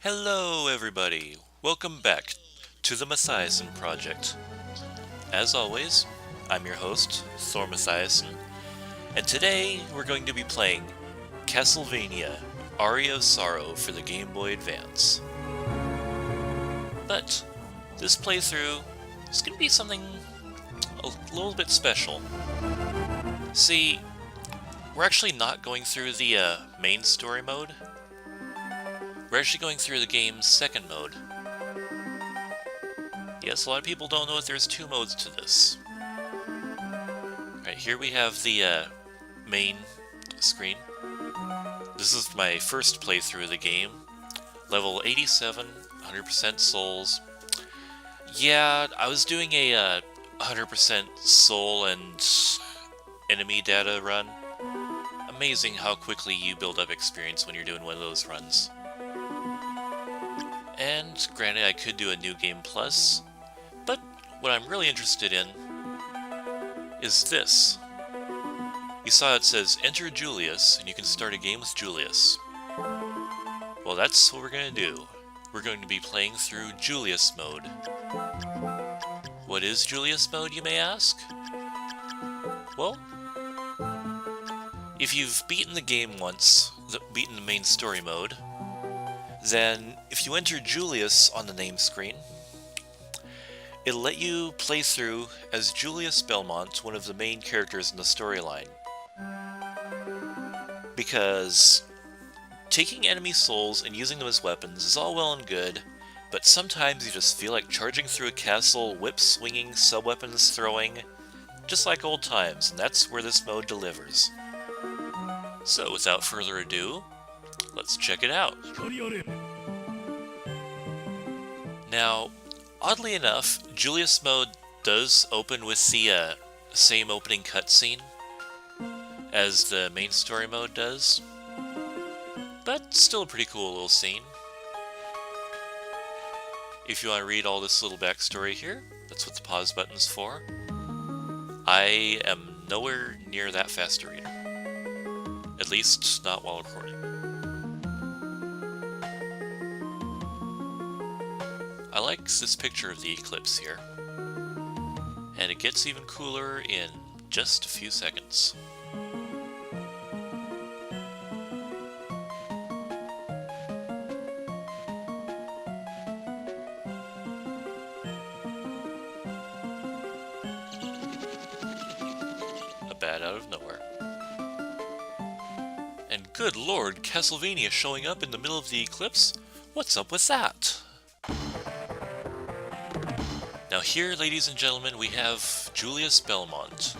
Hello everybody! Welcome back to the Mathiason project. As always, I'm your host, Thor Mathiason, and today we're going to be playing Castlevania, Aria of Sorrow for the Game Boy Advance. But this playthrough is going to be something a little bit special. See, we're actually not going through the main story mode. We're actually going through the game's second mode. Yes, a lot of people don't know that there's two modes to this. Right, here we have the main screen. This is my first playthrough of the game. Level 87, 100% souls. Yeah, I was doing a 100% soul and enemy data run. Amazing how quickly you build up experience when you're doing one of those runs. And granted, I could do a New Game Plus, but what I'm really interested in is this. You saw it says, enter Julius, and you can start a game with Julius. Well, that's what we're going to do. We're going to be playing through Julius Mode. What is Julius Mode, you may ask? Well, if you've beaten the game once, beaten the main story mode, then if you enter Julius on the name screen, it'll let you play through as Julius Belmont, one of the main characters in the storyline. Because taking enemy souls and using them as weapons is all well and good, but sometimes you just feel like charging through a castle, whip swinging, sub-weapons throwing, just like old times, and that's where this mode delivers. So without further ado, let's check it out. Now, oddly enough, Julius Mode does open with the same opening cutscene as the main story mode does, but still a pretty cool little scene. If you want to read all this little backstory here, that's what the pause button's for. I am nowhere near that fast to read. At least, not while recording. I like this picture of the eclipse here. And it gets even cooler in just a few seconds. A bat out of nowhere. And good lord, Castlevania showing up in the middle of the eclipse? What's up with that? Now here, ladies and gentlemen, we have Julius Belmont.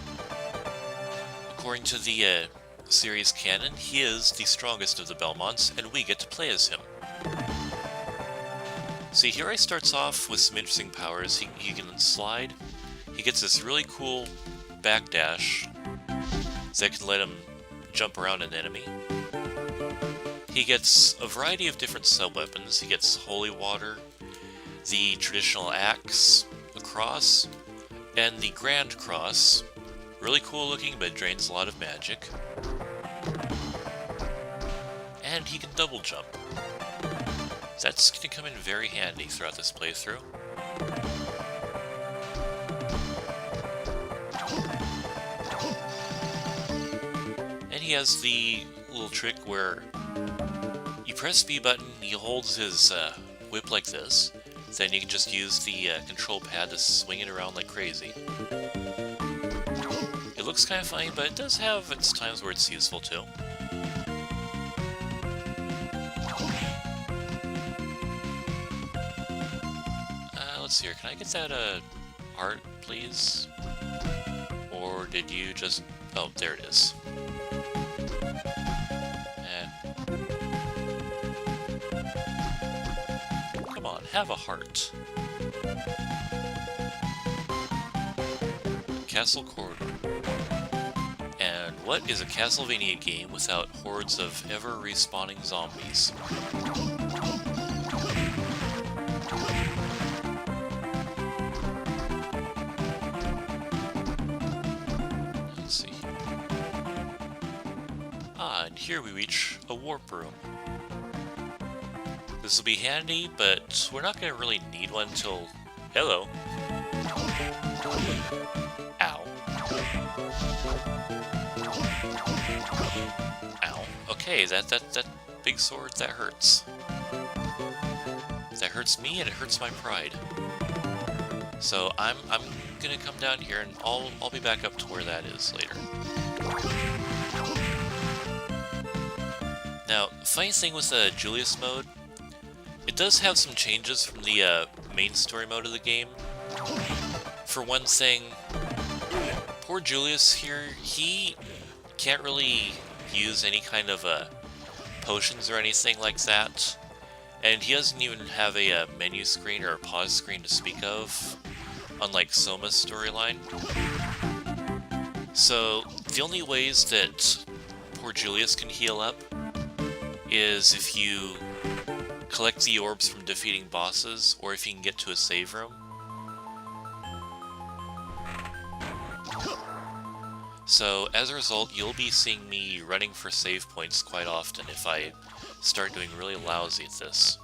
According to the series canon, he is the strongest of the Belmonts, and we get to play as him. See, here he starts off with some interesting powers. He can slide. He gets this really cool backdash that can let him jump around an enemy. He gets a variety of different sub-weapons. He gets holy water, the traditional axe, a cross, and the grand cross. Really cool looking, but drains a lot of magic. And he can double jump. That's going to come in very handy throughout this playthrough. And he has the little trick where you press B button, he holds his whip like this, then you can just use the control pad to swing it around like crazy. It looks kind of funny, but it does have its times where it's useful too. Let's see here, can I get that heart, please? Or did you just... oh, there it is. Come on, have a heart. Castle Corridor. And what is a Castlevania game without hordes of ever-respawning zombies? Let's see. And here we reach a warp room. This will be handy, but we're not going to really need one until... Hello. Ow. Ow. Okay, that big sword, that hurts. That hurts me and it hurts my pride. So I'm gonna come down here and I'll be back up to where that is later. Now, funny thing with Julius Mode, it does have some changes from the main story mode of the game. For one thing, poor Julius here, he can't really use any kind of potions or anything like that. And he doesn't even have a menu screen or a pause screen to speak of, unlike Soma's storyline. So, the only ways that poor Julius can heal up is if you collect the orbs from defeating bosses, or if you can get to a save room. So, as a result, you'll be seeing me running for save points quite often if I start doing really lousy at this.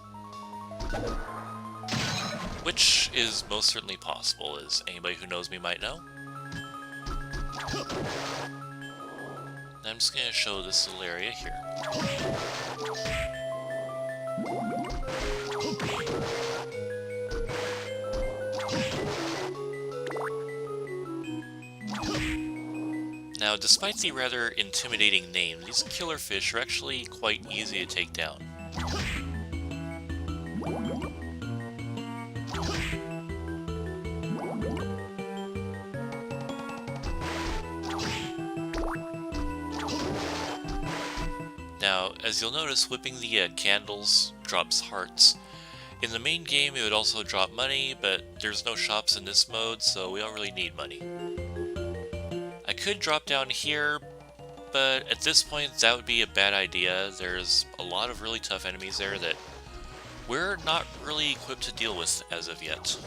Which is most certainly possible, as anybody who knows me might know. I'm just going to show this little area here. Now, despite the rather intimidating name, these killer fish are actually quite easy to take down. Now, as you'll notice, whipping the candles drops hearts. In the main game, it would also drop money, but there's no shops in this mode, so we don't really need money. I could drop down here, but at this point, that would be a bad idea. There's a lot of really tough enemies there that we're not really equipped to deal with as of yet.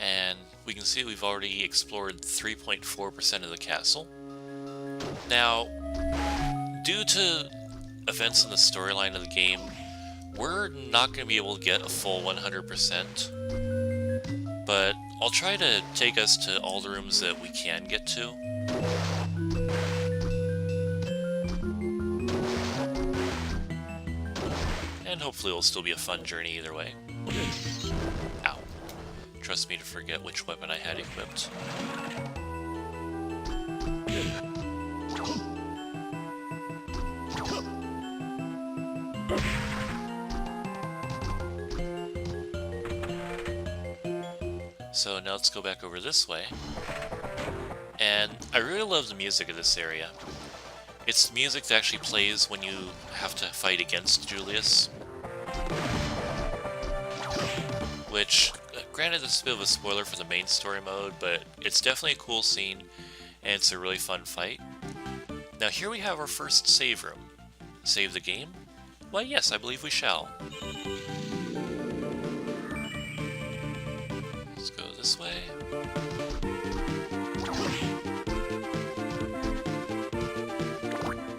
And we can see we've already explored 3.4% of the castle. Now, due to events in the storyline of the game, we're not going to be able to get a full 100%, but I'll try to take us to all the rooms that we can get to. And hopefully it'll still be a fun journey either way. Ow. Trust me to forget which weapon I had equipped. So now let's go back over this way. And I really love the music of this area. It's the music that actually plays when you have to fight against Julius. Which, granted, this is a bit of a spoiler for the main story mode, but it's definitely a cool scene, and it's a really fun fight. Now here we have our first save room. Save the game? Why yes, I believe we shall. Let's go this way.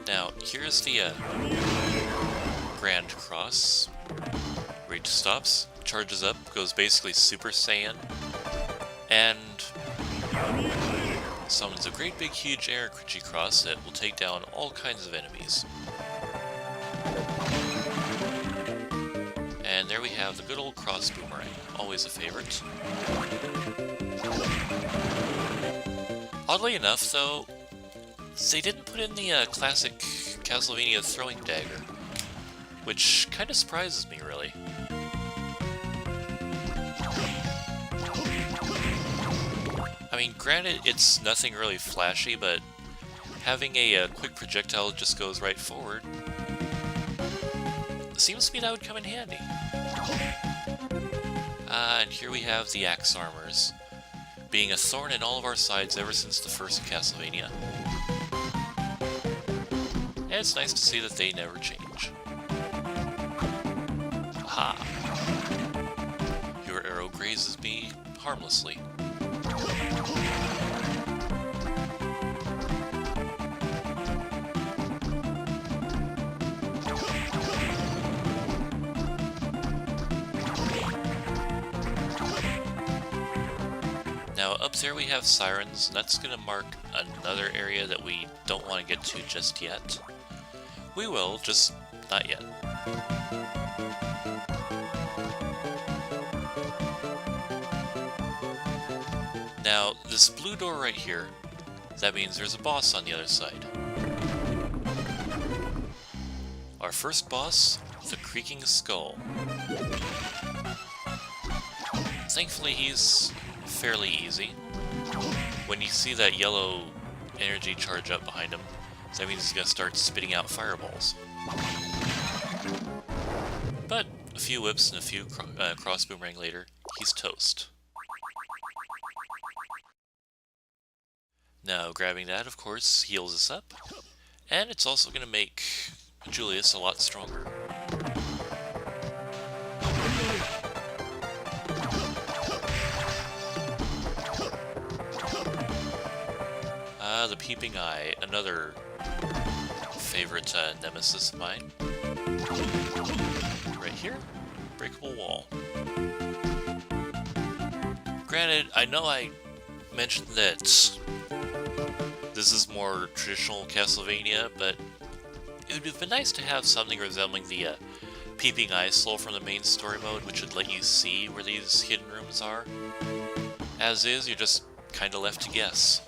Now, here's the Grand Cross. Where he stops, charges up, goes basically Super Saiyan, and summons a great big huge air cross that will take down all kinds of enemies. And there we have the good old cross boomerang, always a favorite. Oddly enough, though, they didn't put in the classic Castlevania throwing dagger, which kind of surprises me, really. I mean, granted, it's nothing really flashy, but having a quick projectile that just goes right forward, it seems to me that would come in handy. And here we have the axe armors, being a thorn in all of our sides ever since the first Castlevania. And it's nice to see that they never change. Aha! Your arrow grazes me harmlessly. Now up there we have sirens, and that's going to mark another area that we don't want to get to just yet. We will, just not yet. Now, this blue door right here, that means there's a boss on the other side. Our first boss, the Creaking Skull. Thankfully, he's fairly easy. When you see that yellow energy charge up behind him, that means he's gonna start spitting out fireballs. But a few whips and a few cross boomerang later, he's toast. Now, grabbing that, of course, heals us up, and it's also going to make Julius a lot stronger. The Peeping Eye, another favorite nemesis of mine. Right here, breakable wall. Granted, I know I mentioned that this is more traditional Castlevania, but it would have been nice to have something resembling the Peeping Eye Soul from the main story mode, which would let you see where these hidden rooms are. As is, you're just kinda left to guess.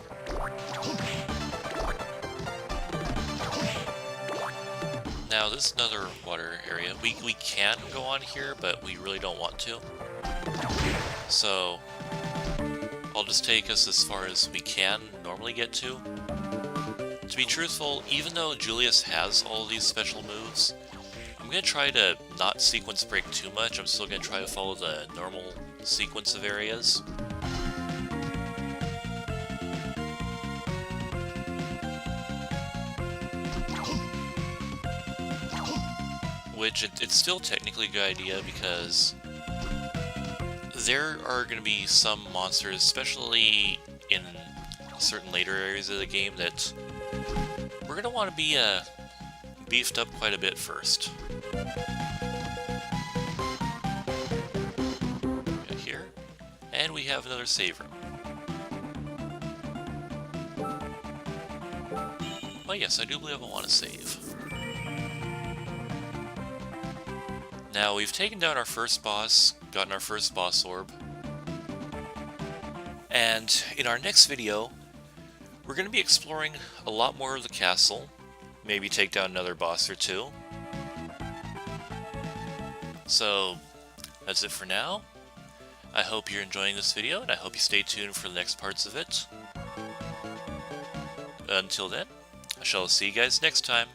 Now, this is another water area. We can go on here, but we really don't want to. So, I'll just take us as far as we can normally get to. To be truthful, even though Julius has all these special moves, I'm going to try to not sequence break too much. I'm still going to try to follow the normal sequence of areas. Which, it's still technically a good idea because there are going to be some monsters, especially in certain later areas of the game, that we're going to want to be beefed up quite a bit first. Here, and we have another save room. Well, yes, I do believe I want to save. Now, we've taken down our first boss, gotten our first boss orb, and in our next video, we're going to be exploring a lot more of the castle, maybe take down another boss or two. So, that's it for now. I hope you're enjoying this video, and I hope you stay tuned for the next parts of it. Until then, I shall see you guys next time.